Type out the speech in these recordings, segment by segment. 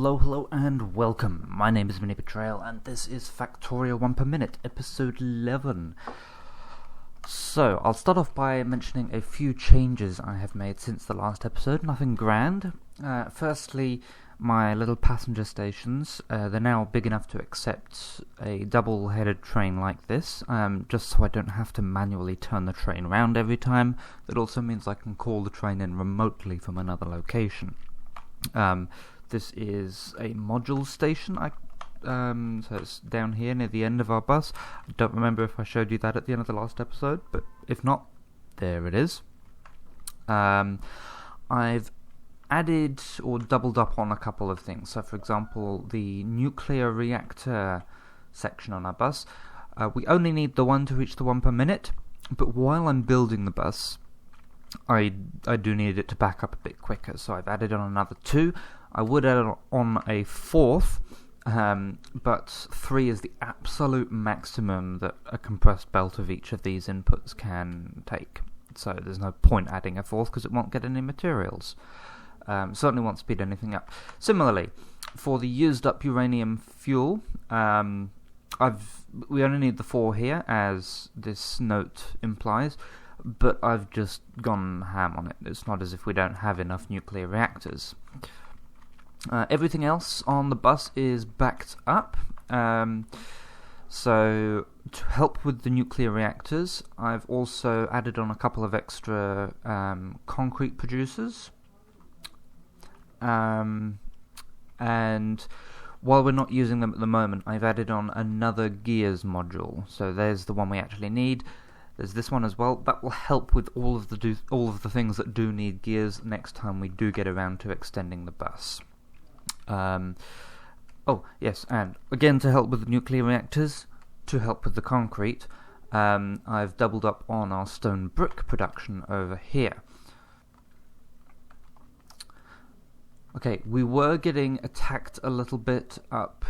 Hello, and welcome. My name is MiniBetrayal, and this is Factorio 1 per minute, episode 11. So, I'll start off by mentioning a few changes I have made since the last episode, nothing grand. Firstly, my little passenger stations, they're now big enough to accept a double-headed train like this, just so I don't have to manually turn the train around every time. That also means I can call the train in remotely from another location. This is a module station, so it's down here near the end of our bus. I don't remember if I showed you that at the end of the last episode, but if not, there it is. I've added or doubled up on a couple of things. So, for example, the nuclear reactor section on our bus, we only need the one to reach the 1 per minute, but while I'm building the bus, I do need it to back up a bit quicker, so I've added on another 2. I would add on a 4th, but 3 is the absolute maximum that a compressed belt of each of these inputs can take. So there's no point adding a 4th because it won't get any materials. Certainly won't speed anything up. Similarly, for the used up uranium fuel, we only need the 4 here, as this note implies. But I've just gone ham on it. It's not as if we don't have enough nuclear reactors. Everything else on the bus is backed up. So, to help with the nuclear reactors, I've also added on a couple of extra concrete producers. And while we're not using them at the moment, I've added on another gears module. So there's the one we actually need. There's this one as well. That will help with all of the things that do need gears next time we do get around to extending the bus. Oh yes, and again to help with the nuclear reactors, to help with the concrete, I've doubled up on our stone brick production over here. Okay, we were getting attacked a little bit up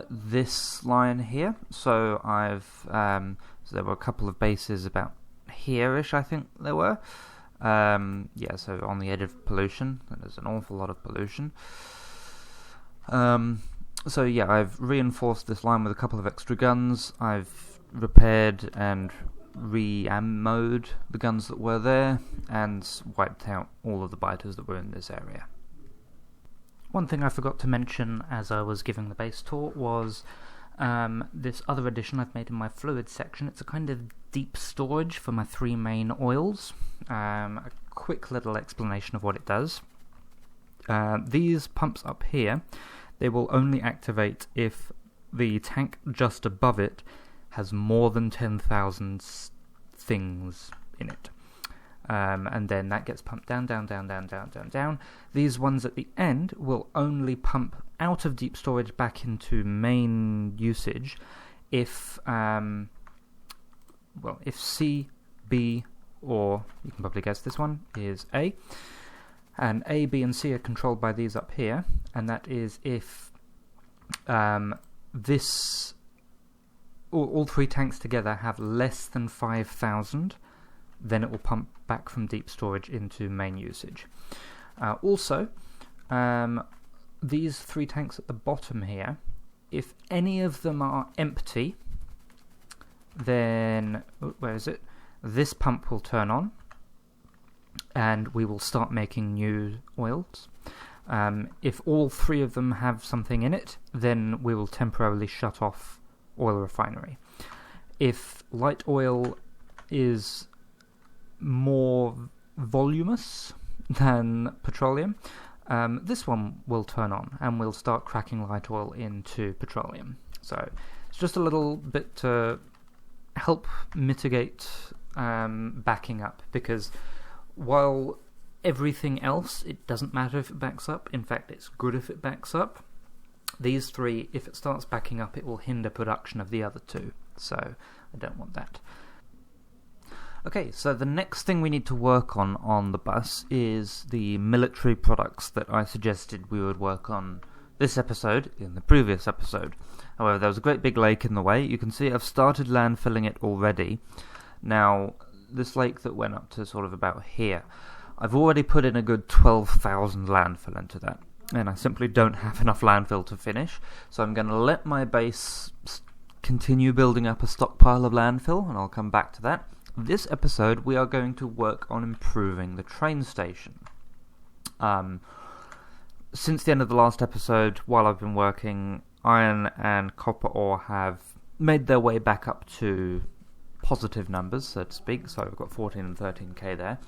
this line here, so so there were a couple of bases about here-ish, I think there were. So on the edge of pollution, there's an awful lot of pollution. I've reinforced this line with a couple of extra guns. I've repaired and re-ammoed the guns that were there, and wiped out all of the biters that were in this area. One thing I forgot to mention as I was giving the base tour was this other addition I've made in my fluid section. It's a kind of deep storage for my 3 main oils. A quick little explanation of what it does. These pumps up here, they will only activate if the tank just above it has more than 10,000 things in it. And then that gets pumped down. These ones at the end will only pump out of deep storage back into main usage if C, B, or you can probably guess this one, is A. And A, B, and C are controlled by these up here, and that is if all 3 tanks together have less than 5,000, then it will pump back from deep storage into main usage. Also, these 3 tanks at the bottom here, if any of them are empty, then, where is it? This pump will turn on, and we will start making new oils. If all 3 of them have something in it, then we will temporarily shut off oil refinery. If light oil is more voluminous than petroleum, this one will turn on, and we'll start cracking light oil into petroleum. So it's just a little bit to help mitigate backing up, because while everything else, it doesn't matter if it backs up, in fact it's good if it backs up, these 3, if it starts backing up, it will hinder production of the other 2, so I don't want that. Okay, so the next thing we need to work on the bus is the military products that I suggested we would work on this episode in the previous episode. However, there was a great big lake in the way. You can see I've started landfilling it already. Now, this lake that went up to sort of about here, I've already put in a good 12,000 landfill into that. and I simply don't have enough landfill to finish, so I'm going to let my base continue building up a stockpile of landfill, and I'll come back to that. This episode we are going to work on improving the train station. Since the end of the last episode, while I've been working, iron and copper ore have made their way back up to positive numbers, so to speak, so I've got 14 and 13k there.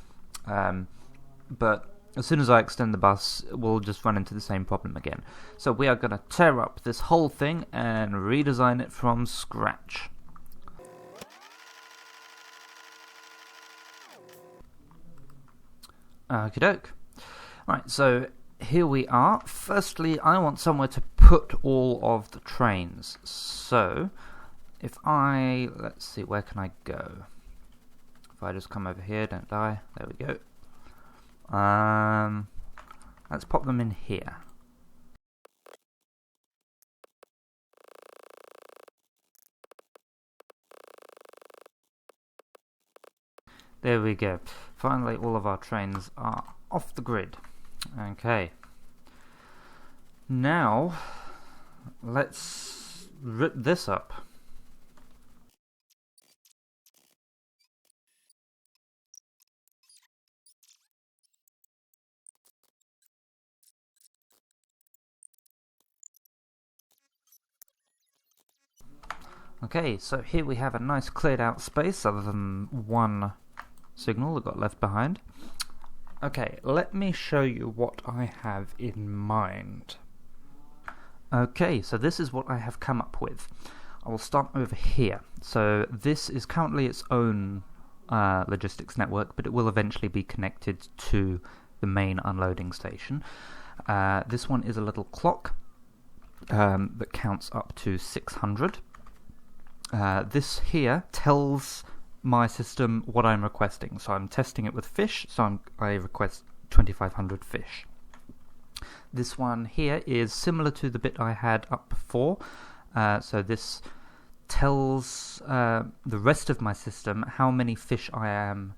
But as soon as I extend the bus, we'll just run into the same problem again. So we are going to tear up this whole thing and redesign it from scratch. Okie doke. Right, so here we are. Firstly, I want somewhere to put all of the trains. So, if let's see, where can I go? If I just come over here, don't die. There we go. Let's pop them in here. There we go. Finally, all of our trains are off the grid. Okay. Now, let's rip this up. Okay, so here we have a nice cleared out space, other than one signal that got left behind. Okay, let me show you what I have in mind. Okay, so this is what I have come up with. I will start over here. So this is currently its own logistics network, but it will eventually be connected to the main unloading station. This one is a little clock that counts up to 600. This here tells my system what I'm requesting. So I'm testing it with fish, so I request 2500 fish. This one here is similar to the bit I had up before. So this tells the rest of my system how many fish I am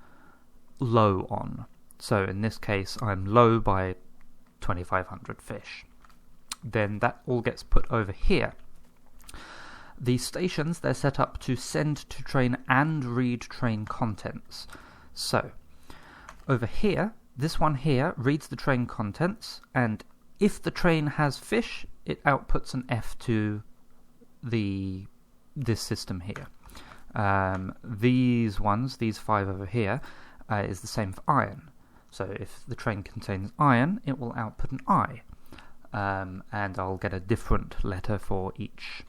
low on. So in this case, I'm low by 2500 fish. Then that all gets put over here. The stations, they're set up to send to train and read train contents. So, over here, this one here reads the train contents, and if the train has fish, it outputs an F to this system here. These 5 over here, is the same for iron. So if the train contains iron, it will output an I. And I'll get a different letter for each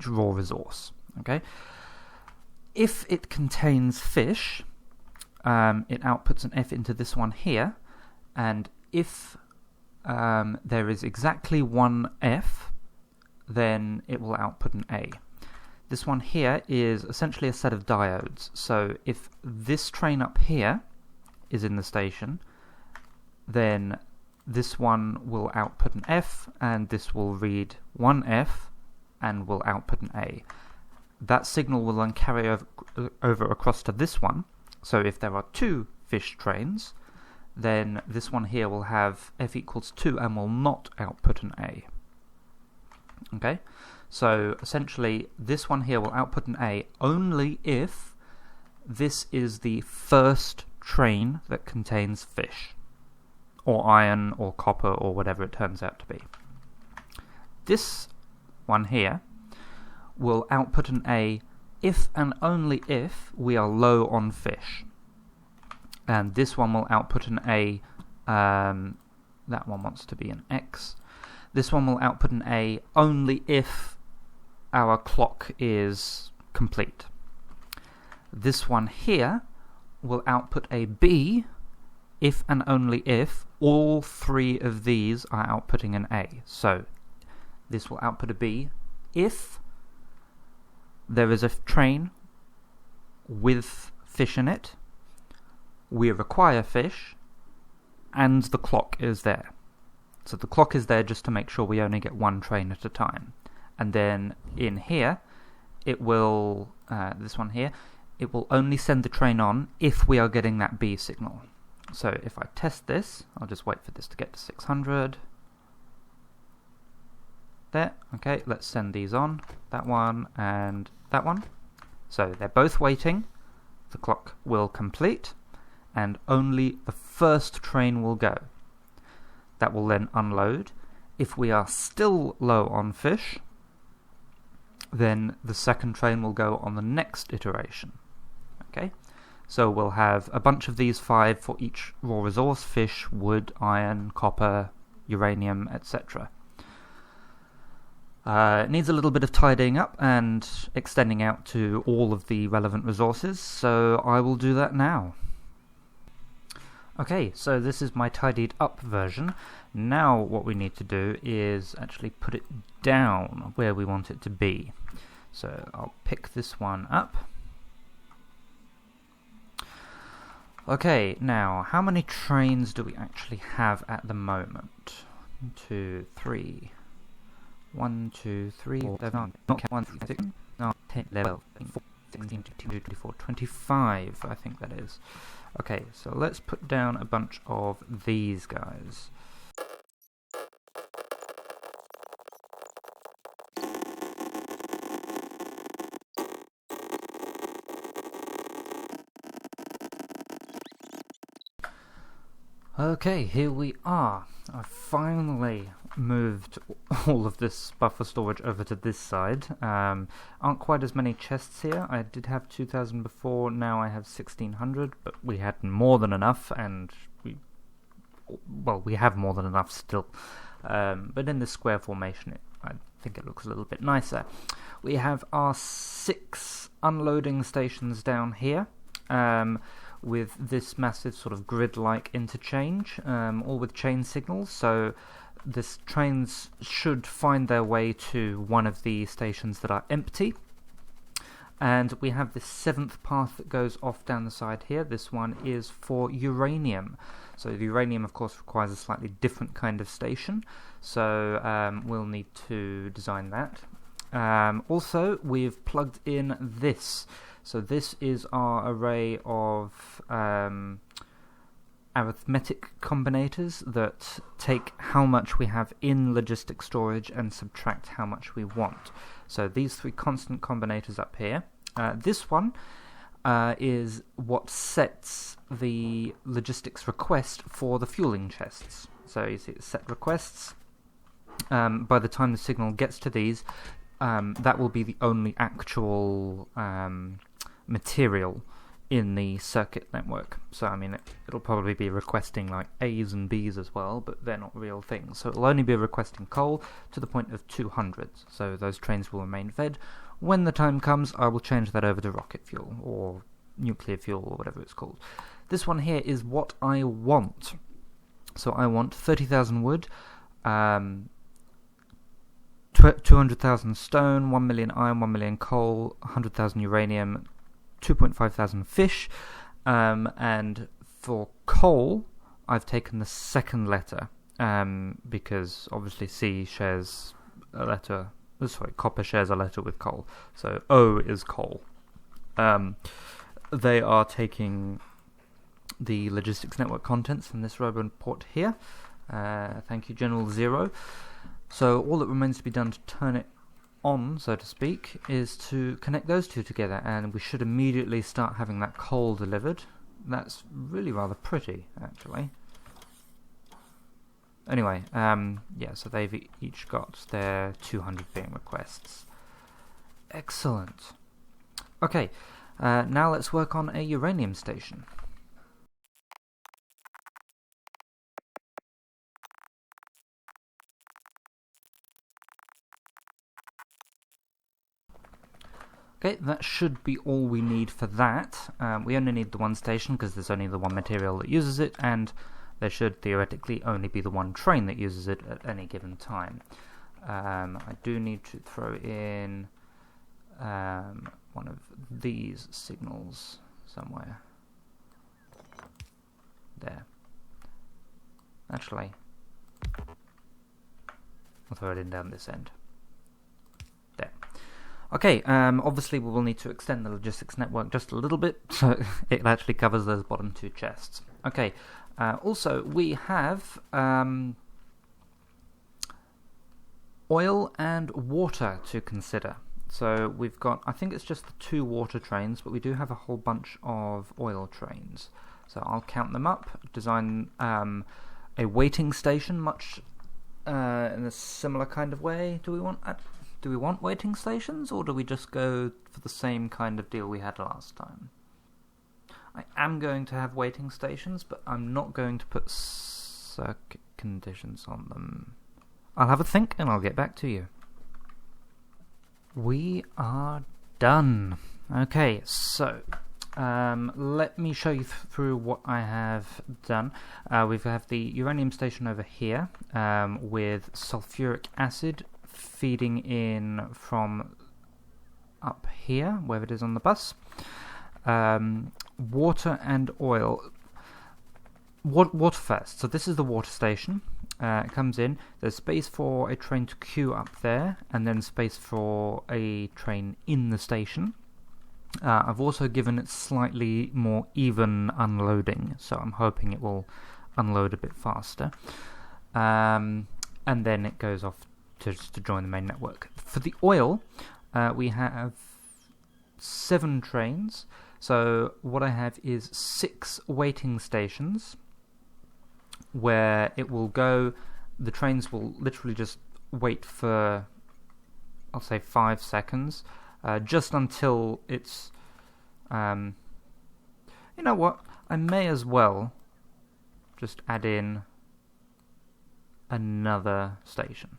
raw resource. Okay. If it contains fish, it outputs an F into this one here, and if there is exactly one F, then it will output an A. This one here is essentially a set of diodes, so if this train up here is in the station, then this one will output an F, and this will read one F, and will output an A. That signal will then carry over across to this one. So if there are 2 fish trains, then this one here will have F equals 2 and will not output an A. Okay? So essentially, this one here will output an A only if this is the first train that contains fish, or iron, or copper, or whatever it turns out to be. This one here will output an A if and only if we are low on fish. And this one will output an A, that one wants to be an X. This one will output an A only if our clock is complete. This one here will output a B if and only if all 3 of these are outputting an A. So this will output a B if there is a train with fish in it, we require fish, and the clock is there. So the clock is there just to make sure we only get one train at a time. And then in here, it will, this one here, it will only send the train on if we are getting that B signal. So if I test this, I'll just wait for this to get to 600. There. Okay, let's send these on. That one and that one. So they're both waiting. The clock will complete, and only the first train will go. That will then unload. If we are still low on fish, then the second train will go on the next iteration. Okay, so we'll have a bunch of these 5 for each raw resource: fish, wood, iron, copper, uranium, etc. It needs a little bit of tidying up and extending out to all of the relevant resources, so I will do that now. Okay, so this is my tidied up version. Now what we need to do is actually put it down where we want it to be. So I'll pick this one up. Okay, now how many trains do we actually have at the moment? 1, 2, 3. 1, 2, 3, 4, 7, 1, 3, 6, 9, 10, 11, 14, 16, 17, 24, 25, I think that is. Okay, so let's put down a bunch of these guys. Okay, here we are. I finally moved all of this buffer storage over to this side. Aren't quite as many chests here. I did have 2,000 before, now I have 1,600, but we had more than enough, and we have more than enough still. But in this square formation, I think it looks a little bit nicer. We have our 6 unloading stations down here. With this massive sort of grid-like interchange, all with chain signals, so this trains should find their way to one of the stations that are empty. And we have this 7th path that goes off down the side here. This one is for uranium. So the uranium, of course, requires a slightly different kind of station, so we'll need to design that. Also, we've plugged in this. So this is our array of arithmetic combinators that take how much we have in logistic storage and subtract how much we want. So these 3 constant combinators up here. This one is what sets the logistics request for the fueling chests. So you see it's set requests. By the time the signal gets to these, that will be the only actual material in the circuit network. So I mean it'll probably be requesting like A's and B's as well, but they're not real things. So it'll only be requesting coal to the point of 200. So those trains will remain fed. When the time comes, I will change that over to rocket fuel or nuclear fuel or whatever it's called. This one here is what I want. So I want 30,000 wood, 200,000 stone, 1 million iron, 1 million coal, 100,000 uranium, 2,500 fish, and for coal I've taken the second letter because obviously C shares a letter, copper shares a letter with coal, so O is coal. They are taking the logistics network contents from this robot port here. Thank you, General Zero. So all that remains to be done to turn it on, so to speak, is to connect those two together, and we should immediately start having that coal delivered. That's really rather pretty, actually. Anyway, yeah, so they've each got their 200 being requests. Excellent. Okay, now let's work on a uranium station. Okay, that should be all we need for that. We only need the one station because there's only the one material that uses it, and there should theoretically only be the one train that uses it at any given time. I do need to throw in one of these signals somewhere. There. Actually, I'll throw it in down this end. There. Okay, obviously we will need to extend the logistics network just a little bit, so it actually covers those bottom two chests. Okay, Also, we have oil and water to consider. So we've got, I think it's just the 2 water trains, but we do have a whole bunch of oil trains. So I'll count them up, design a waiting station, much in a similar kind of way. Do we want waiting stations, or do we just go for the same kind of deal we had last time? I am going to have waiting stations, but I'm not going to put circuit conditions on them. I'll have a think and I'll get back to you. We are done. Okay, so let me show you through what I have done. We have the uranium station over here with sulfuric acid feeding in from up here, where it is on the bus. Water and oil. Water first. So this is the water station. It comes in. There's space for a train to queue up there, and then space for a train in the station. I've also given it slightly more even unloading, so I'm hoping it will unload a bit faster. And then it goes off to join the main network. For the oil, we have 7 trains. So what I have is 6 waiting stations where it will go. The trains will literally just wait for, I'll say, 5 seconds, just until it's you know what, I may as well just add in another station.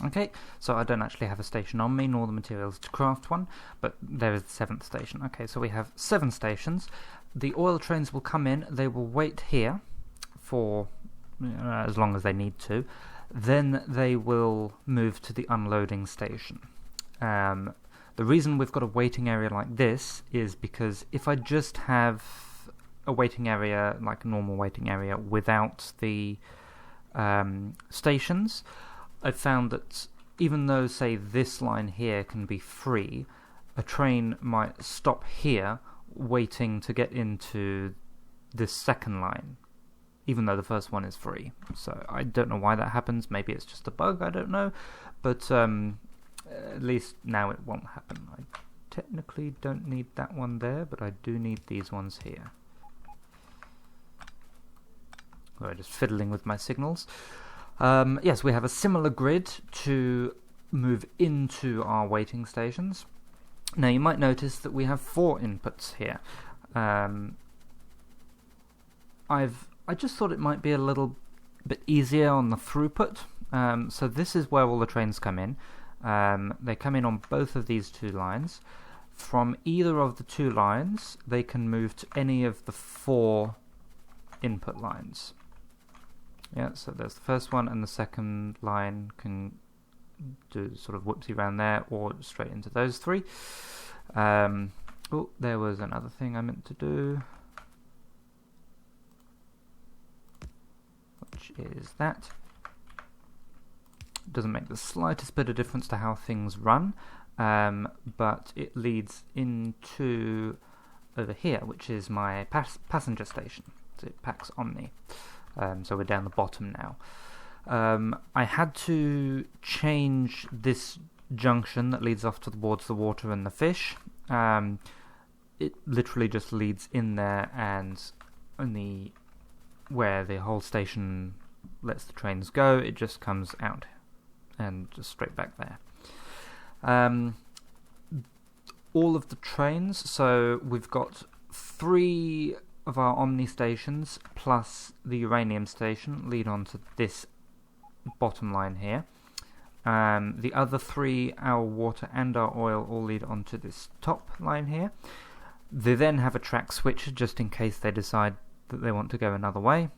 Okay, so I don't actually have a station on me, nor the materials to craft one, but there is the 7th station. Okay, so we have 7 stations. The oil trains will come in, they will wait here for as long as they need to. Then they will move to the unloading station. The reason we've got a waiting area like this is because if I just have a waiting area, like a normal waiting area, without the stations, I've found that even though, say, this line here can be free, a train might stop here waiting to get into this second line, even though the first one is free. So I don't know why that happens. Maybe it's just a bug, I don't know. But at least now it won't happen. I technically don't need that one there, but I do need these ones here. We're just fiddling with my signals. Yes, we have a similar grid to move into our waiting stations. Now you might notice that we have 4 inputs here. I just thought it might be a little bit easier on the throughput. So this is where all the trains come in. They come in on both of these 2 lines. From either of the 2 lines, they can move to any of the 4 input lines. Yeah, so there's the first one, and the second line can do sort of whoopsie around there, or straight into those 3. Oh, there was another thing I meant to do, which is that. Doesn't make the slightest bit of difference to how things run, but it leads into over here, which is my passenger station. So it packs Omni. So we're down the bottom now. I had to change this junction that leads off towards the water and the fish. It literally just leads in there, and where the whole station lets the trains go, it just comes out and just straight back there. All of the trains, so we've got 3 of our Omni stations plus the uranium station lead on to this bottom line here. The other 3, our water and our oil, all lead onto this top line here. They then have a track switcher just in case they decide that they want to go another way,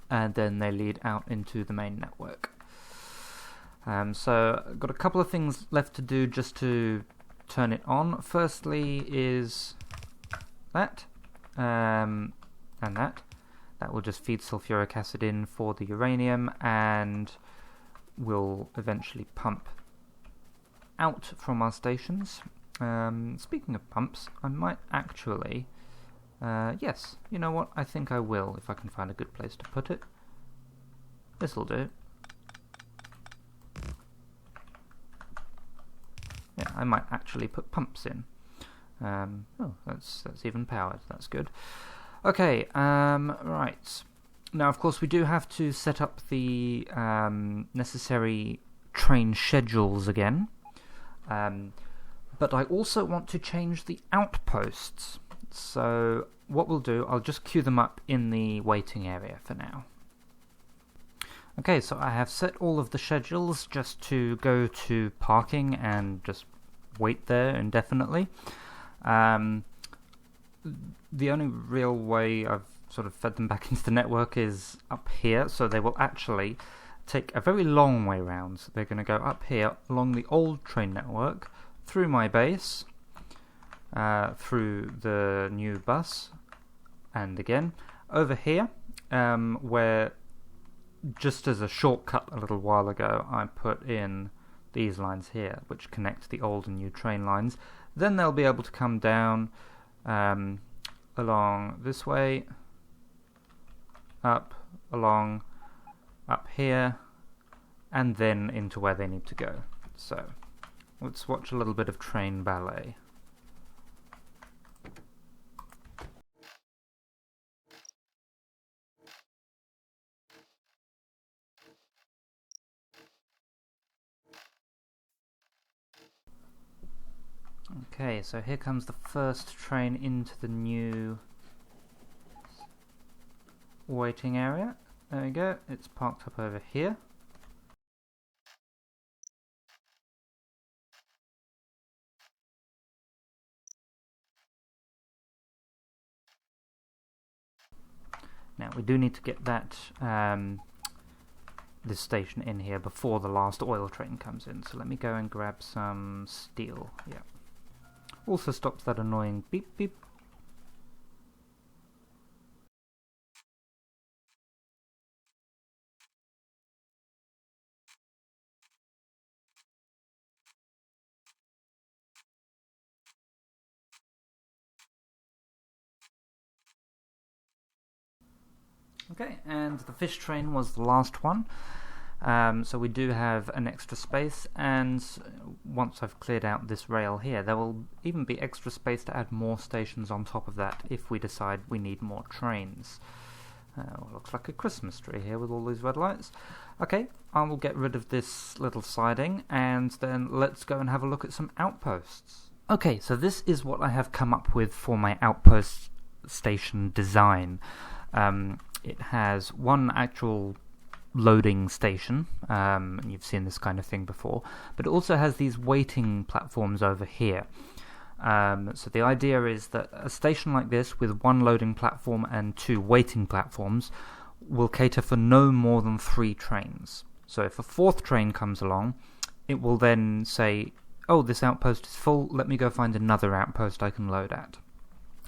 and then they lead out into the main network. So I've got a couple of things left to do just to turn it on. Firstly is that, and that. That will just feed sulfuric acid in for the uranium, and will eventually pump out from our stations. Speaking of pumps, I might actually... yes, you know what? I think I will, if I can find a good place to put it. This'll do. Yeah, I might actually put pumps in. Oh, that's even powered. That's good. Okay, right. Now, of course, we do have to set up the necessary train schedules again. But I also want to change the outposts. So what we'll do, I'll just queue them up in the waiting area for now. Okay, so I have set all of the schedules just to go to parking and just wait there indefinitely. The only real way I've sort of fed them back into the network is up here, so they will actually take a very long way round. So they're going to go up here along the old train network, through my base, through the new bus, and again over here, where just as a shortcut a little while ago I put in these lines here which connect the old and new train lines. Then they'll be able to come down along this way, up, along, up here, and then into where they need to go. So let's watch a little bit of train ballet. Okay, so here comes the first train into the new waiting area. There we go, it's parked up over here. Now we do need to get that this station in here before the last oil train comes in, so let me go and grab some steel. Yeah. Also stops that annoying beep beep. Okay, and the fish train was the last one. So we do have an extra space, and once I've cleared out this rail here, there will even be extra space to add more stations on top of that if we decide we need more trains. Looks like a Christmas tree here with all these red lights. Okay, I will get rid of this little siding, and then let's go and have a look at some outposts. Okay, so this is what I have come up with for my outpost station design. It has one actual loading station, and you've seen this kind of thing before, but it also has these waiting platforms over here. So the idea is that a station like this with one loading platform and two waiting platforms will cater for no more than 3 trains. So if a 4th train comes along, it will then say, oh, this outpost is full, let me go find another outpost I can load at.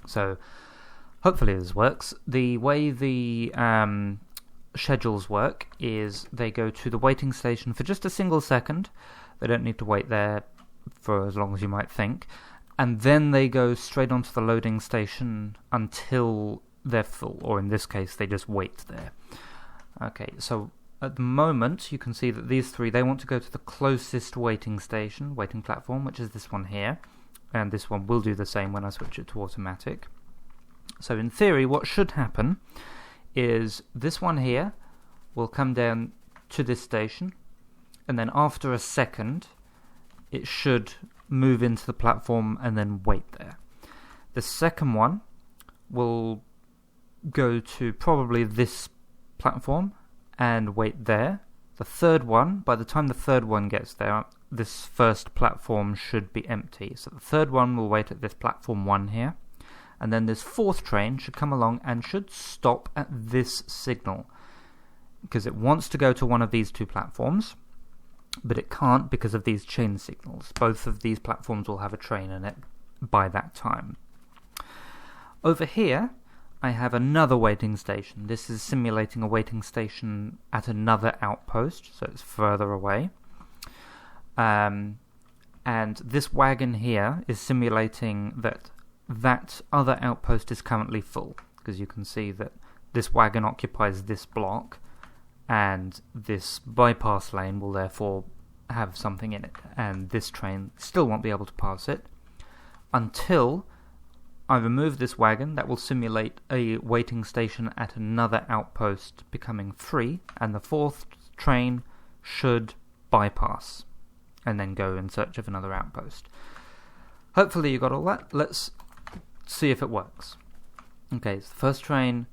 So hopefully this works. The way the schedules work is they go to the waiting station for just a single second. They don't need to wait there for as long as you might think. And then they go straight onto the loading station until they're full, or in this case, they just wait there. Okay, so at the moment, you can see that these 3, they want to go to the closest waiting station, waiting platform, which is this one here. And this one will do the same when I switch it to automatic. So in theory, what should happen is this one here will come down to this station, and then after a second, it should move into the platform and then wait there. The second one will go to probably this platform and wait there. The third one, by the time the third one gets there, this first platform should be empty. So the third one will wait at this platform 1 here. And then this 4th train should come along and should stop at this signal, because it wants to go to one of these 2 platforms, but it can't because of these chain signals. Both of these platforms will have a train in it by that time. Over here, I have another waiting station. This is simulating a waiting station at another outpost, so it's further away. And and this wagon here is simulating that other outpost is currently full, because you can see that this wagon occupies this block, and this bypass lane will therefore have something in it, and this train still won't be able to pass it until I remove this wagon. That will simulate a waiting station at another outpost becoming free, and the fourth train should bypass and then go in search of another outpost. Hopefully you got all that. Let's see if it works. Okay, so the first train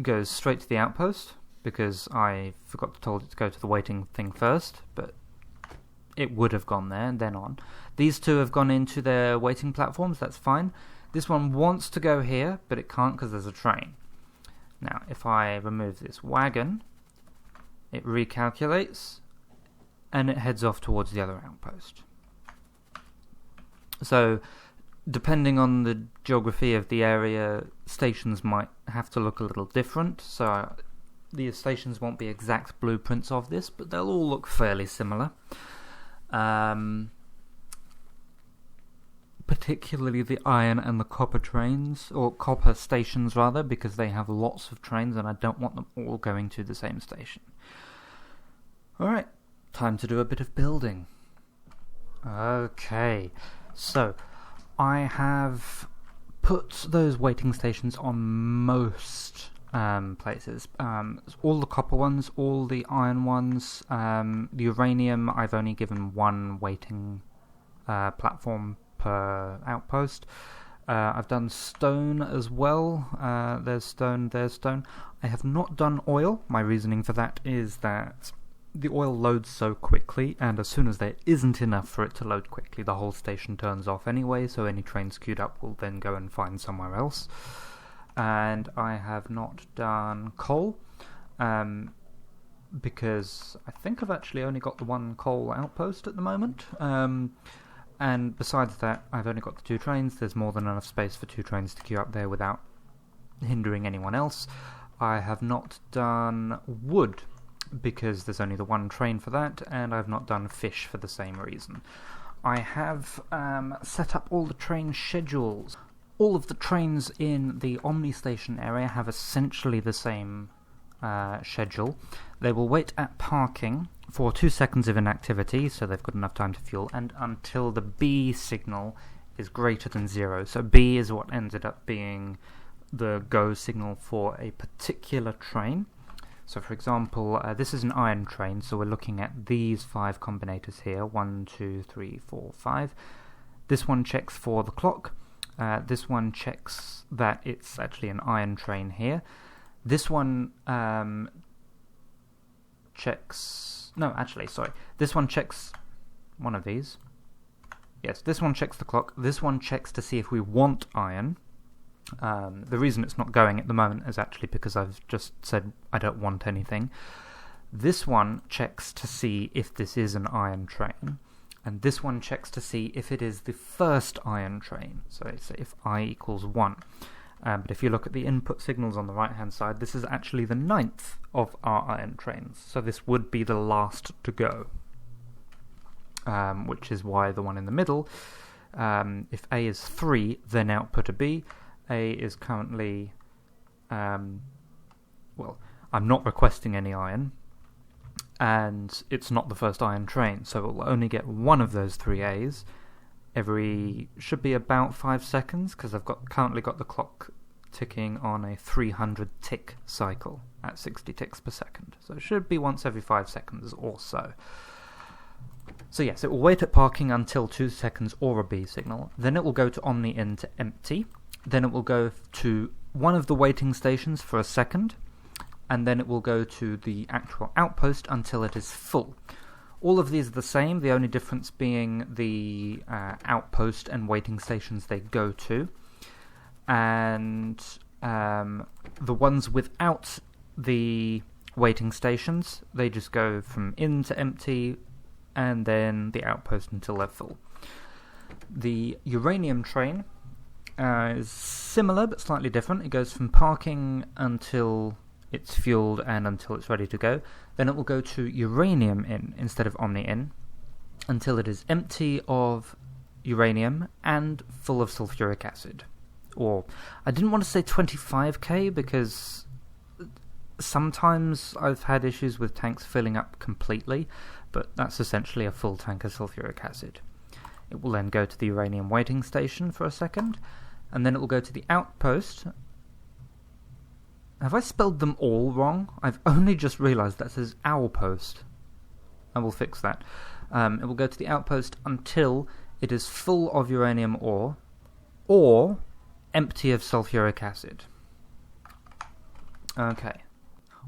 goes straight to the outpost, because I forgot to tell it to go to the waiting thing first, but it would have gone there and then on. These two have gone into their waiting platforms, that's fine. This one wants to go here, but it can't because there's a train. Now, if I remove this wagon, it recalculates, and it heads off towards the other outpost. So, depending on the geography of the area, stations might have to look a little different. So, the stations won't be exact blueprints of this, but they'll all look fairly similar. Particularly the iron and the copper trains, or copper stations rather, because they have lots of trains and I don't want them all going to the same station. Alright, time to do a bit of building. Okay, so I have put those waiting stations on most places. All the copper ones, all the iron ones, the uranium I've only given one waiting platform per outpost. I've done stone as well. There's stone, there's stone. I have not done oil. My reasoning for that is that the oil loads so quickly, and as soon as there isn't enough for it to load quickly, the whole station turns off anyway, so any trains queued up will then go and find somewhere else. And I have not done coal, because I think I've actually only got the one coal outpost at the moment. And besides that, I've only got the two trains. There's more than enough space for two trains to queue up there without hindering anyone else. I have not done wood, because there's only the one train for that, and I've not done fish for the same reason. I have set up all the train schedules. All of the trains in the Omni Station area have essentially the same schedule. They will wait at parking for 2 seconds of inactivity, so they've got enough time to fuel, and until the B signal is greater than 0. So B is what ended up being the go signal for a particular train. So for example, this is an iron train, so we're looking at these 5 combinators here. 1, 2, 3, 4, 5. This one checks for the clock. This one checks that it's actually an iron train here. This one checks... No, actually, sorry. This one checks one of these. Yes, this one checks the clock. This one checks to see if we want iron. The reason it's not going at the moment is actually because I've just said I don't want anything. This one checks to see if this is an iron train. And this one checks to see if it is the first iron train. So it's if I equals 1. But if you look at the input signals on the right-hand side, this is actually the 9th of our iron trains. So this would be the last to go. Which is why the one in the middle, if A is 3, then output a B. A is currently... well, I'm not requesting any iron. And it's not the first iron train, so it will only get one of those 3 A's every, should be about 5 seconds, because I've currently got the clock ticking on a 300 tick cycle at 60 ticks per second. So it should be once every 5 seconds or so. So yes, it will wait at parking until 2 seconds or a B signal. Then it will go to Omni in to empty. Then it will go to one of the waiting stations for a second. And then it will go to the actual outpost until it is full. All of these are the same, the only difference being the outpost and waiting stations they go to. And the ones without the waiting stations, they just go from in to empty, and then the outpost until they're full. The uranium train is similar but slightly different. It goes from parking until it's fueled and until it's ready to go. Then it will go to uranium in instead of Omni in. until it is empty of uranium and full of sulfuric acid. Or, I didn't want to say 25k because sometimes I've had issues with tanks filling up completely, but that's essentially a full tank of sulfuric acid. It will then go to the uranium waiting station for a second, and then it will go to the outpost. Have I spelled them all wrong? I've only just realised that says Outpost. I will fix that. It will go to the outpost until it is full of uranium ore, or empty of sulfuric acid. Okay.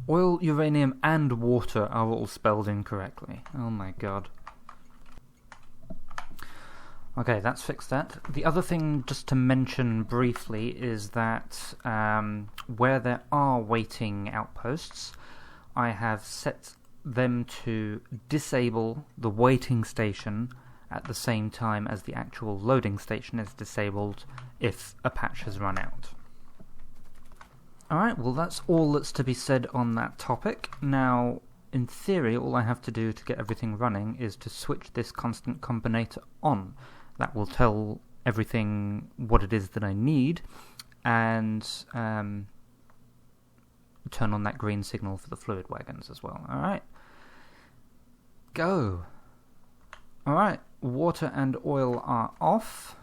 Oil, uranium, and water are all spelled incorrectly. Oh my god. Okay, that's fixed that. The other thing just to mention briefly is that where there are waiting outposts, I have set them to disable the waiting station at the same time as the actual loading station is disabled if a patch has run out. Alright, well that's all that's to be said on that topic. Now, in theory, all I have to do to get everything running is to switch this constant combinator on. That will tell everything what it is that I need, and turn on that green signal for the fluid wagons as well. Alright. Go. Alright, water and oil are off.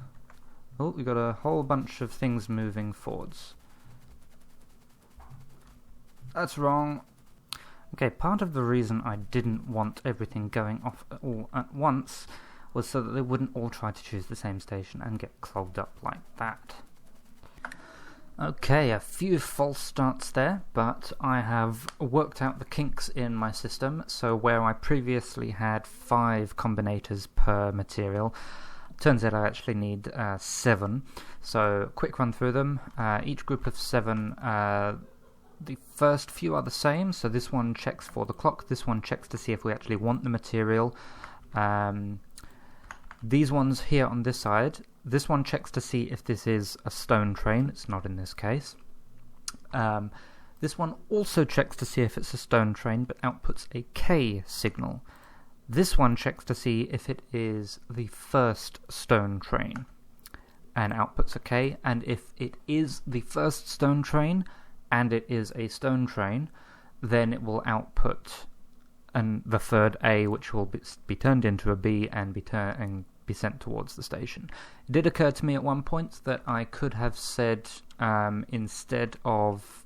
Oh, we got a whole bunch of things moving forwards. That's wrong. Okay, part of the reason I didn't want everything going off all at once was so that they wouldn't all try to choose the same station and get clogged up like that. Okay, a few false starts there, but I have worked out the kinks in my system, so where I previously had 5 combinators per material, turns out I actually need 7. So, quick run through them. Each group of 7, the first few are the same, so this one checks for the clock, this one checks to see if we actually want the material. These ones here on this side, this one checks to see if this is a stone train. It's not in this case. This one also checks to see if it's a stone train, but outputs a K signal. This one checks to see if it is the first stone train, and outputs a K. And if it is the first stone train, and it is a stone train, then it will output the third A, which will be turned into a B and be sent towards the station. It did occur to me at one point that I could have said, instead of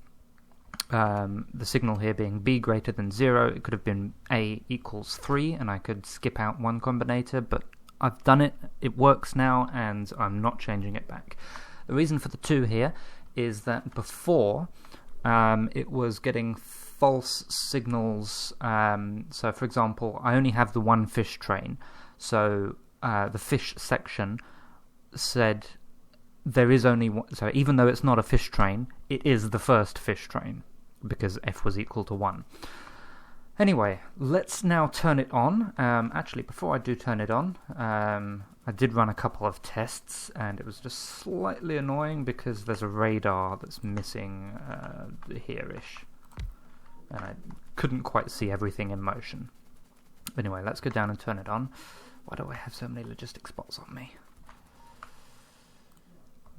the signal here being B greater than 0, it could have been A equals 3, and I could skip out one combinator, but I've done it, it works now, and I'm not changing it back. The reason for the 2 here is that before it was getting false signals. So for example, I only have the one fish train, so the fish section said there is only one, so even though it's not a fish train, it is the first fish train because F was equal to 1. Anyway, let's now turn it on. Actually, before I do turn it on, I did run a couple of tests, and it was just slightly annoying because there's a radar that's missing here-ish, and I couldn't quite see everything in motion. Anyway, let's go down and turn it on. Why do I have so many logistic spots on me?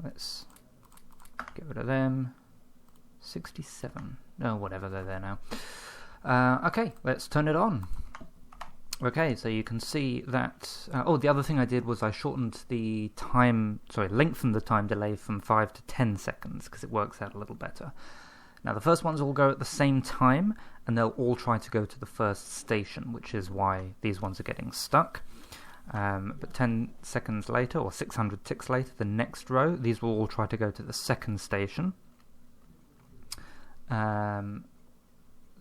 Let's get rid of them. 67. Oh, whatever, they're there now. Okay, let's turn it on. Okay, so you can see that... the other thing I did was I shortened the time... lengthened the time delay from 5 to 10 seconds, because it works out a little better. Now, the first ones all go at the same time, and they'll all try to go to the first station, which is why these ones are getting stuck. But 10 seconds later, or 600 ticks later, the next row, these will all try to go to the second station.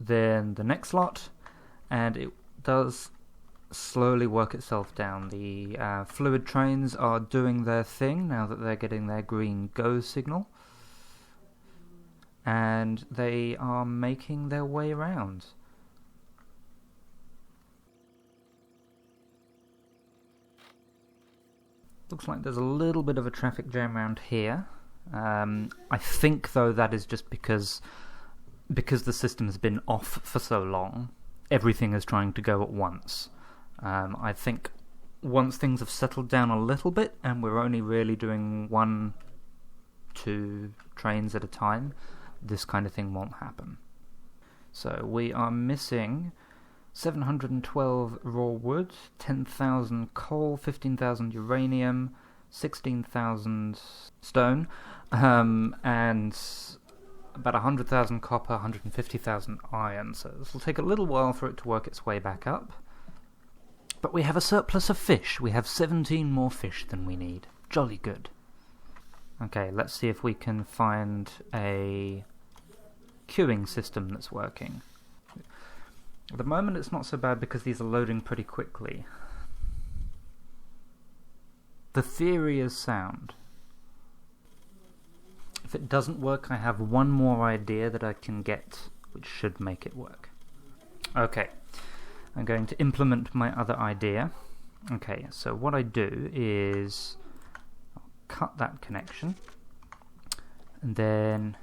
Then the next lot, and it does slowly work itself down. The fluid trains are doing their thing now that they're getting their green go signal, and they are making their way around. Looks like there's a little bit of a traffic jam around here. I think though that is just because the system has been off for so long, everything is trying to go at once. I think once things have settled down a little bit and we're only really doing 1-2 trains at a time, this kind of thing won't happen. So we are missing 712 raw wood, 10,000 coal, 15,000 uranium, 16,000 stone, and about 100,000 copper, 150,000 iron. So this will take a little while for it to work its way back up. But we have a surplus of fish. We have 17 more fish than we need. Jolly good. Okay, let's see if we can find a queuing system that's working. At the moment it's not so bad because these are loading pretty quickly. The theory is sound. If it doesn't work, I have one more idea that I can get, which should make it work. Okay, I'm going to implement my other idea. Okay, so what I do is I'll cut that connection, and then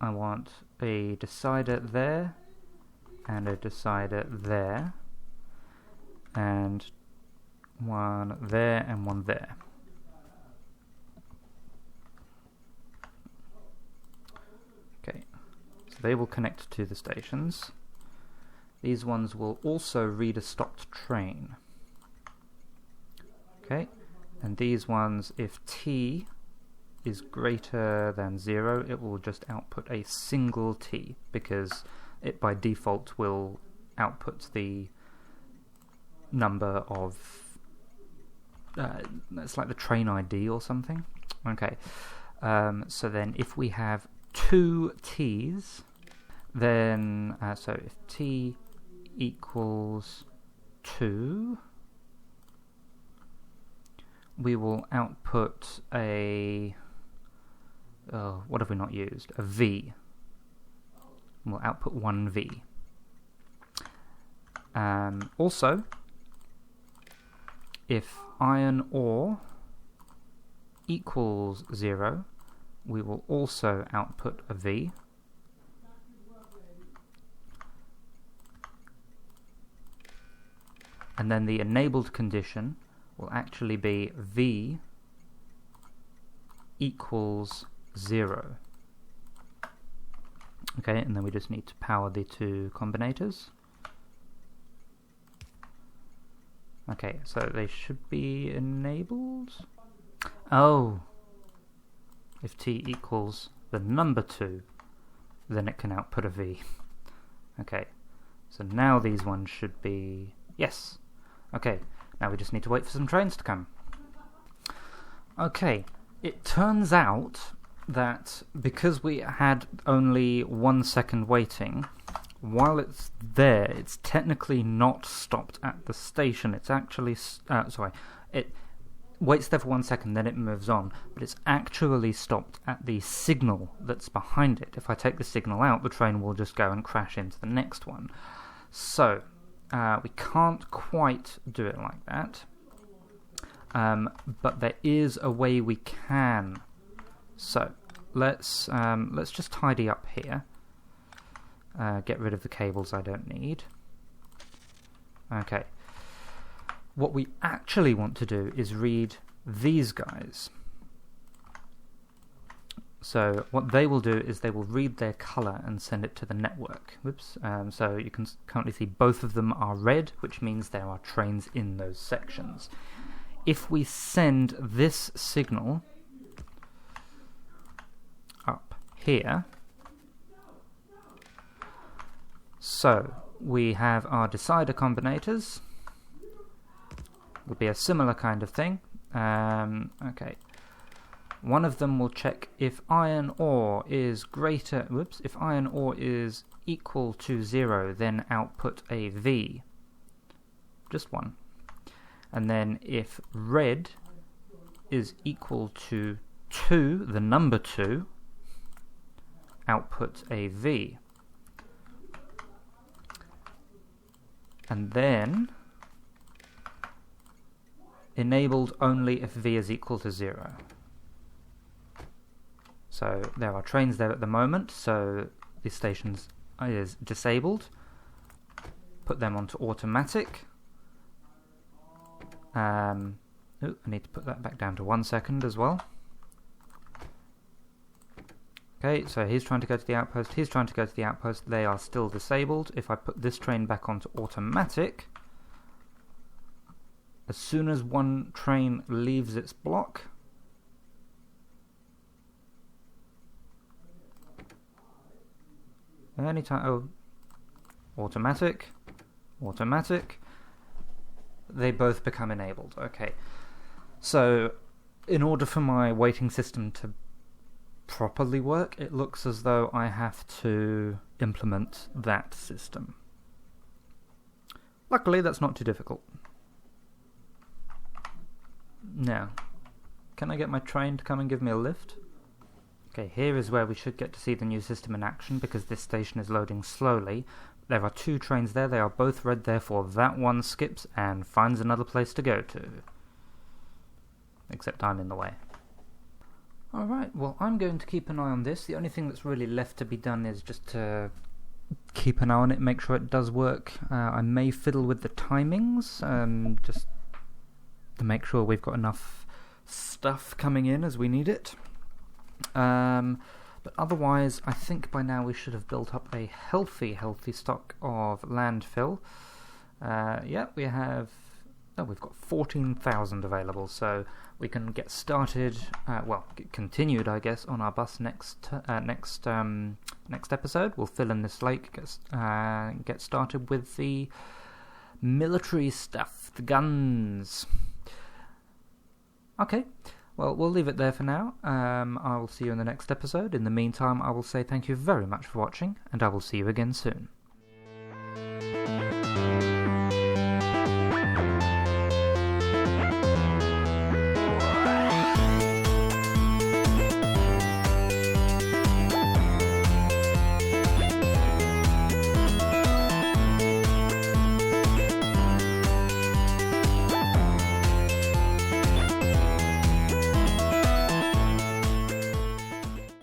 I want a decider there, and a decider there, and one there, and one there. Okay, so they will connect to the stations. These ones will also read a stopped train. Okay, and these ones, if T is greater than 0, it will just output a single T, because it by default will output the number of it's like the train ID or something. Okay, so then if we have 2 T's, then so if T equals 2, we will output a what have we not used? A V. We'll output 1 V. Also, if iron ore equals 0, we will also output a V. And then the enabled condition will actually be V equals 0. Okay, and then we just need to power the 2 combinators. Okay, so they should be enabled. Oh, if T equals the number 2, then it can output a V. Okay, so now these ones should be... Yes! Okay, now we just need to wait for some trains to come. Okay, it turns out that because we had only 1 second waiting, while it's there, it's technically not stopped at the station. It's actually... it waits there for 1 second, then it moves on, but it's actually stopped at the signal that's behind it. If I take the signal out, the train will just go and crash into the next one. So, we can't quite do it like that, but there is a way we can. So, let's just tidy up here. Get rid of the cables I don't need. Okay. What we actually want to do is read these guys. So what they will do is they will read their color and send it to the network. Whoops. So you can currently see both of them are red, which means there are trains in those sections. If we send this signal up here, so we have our decider combinators. Would be a similar kind of thing. Okay. One of them will check if iron ore is greater... Whoops. If iron ore is equal to 0, then output a V. Just one. And then if red is equal to 2, the number 2, output a V. And then enabled only if V is equal to 0. So there are trains there at the moment, so the station is disabled. Put them onto automatic. I need to put that back down to 1 second as well. Okay, so he's trying to go to the outpost, he's trying to go to the outpost, they are still disabled. If I put this train back onto automatic, as soon as one train leaves its block, automatic, they both become enabled. Okay, so in order for my waiting system to properly work, it looks as though I have to implement that system. Luckily, that's not too difficult. Now, can I get my train to come and give me a lift? Okay, here is where we should get to see the new system in action, because this station is loading slowly. There are 2 trains there, they are both red, therefore that one skips and finds another place to go to. Except I'm in the way. Alright, well, I'm going to keep an eye on this. The only thing that's really left to be done is just to keep an eye on it, make sure it does work. I may fiddle with the timings, just to make sure we've got enough stuff coming in as we need it. But otherwise, I think by now we should have built up a healthy stock of landfill. Yeah, we have... Oh, we've got 14,000 available, so we can get started, get continued, I guess, on our bus next episode. We'll fill in this lake, get started with the military stuff, the guns. Okay, well, we'll leave it there for now. I will see you in the next episode. In the meantime, I will say thank you very much for watching, and I will see you again soon.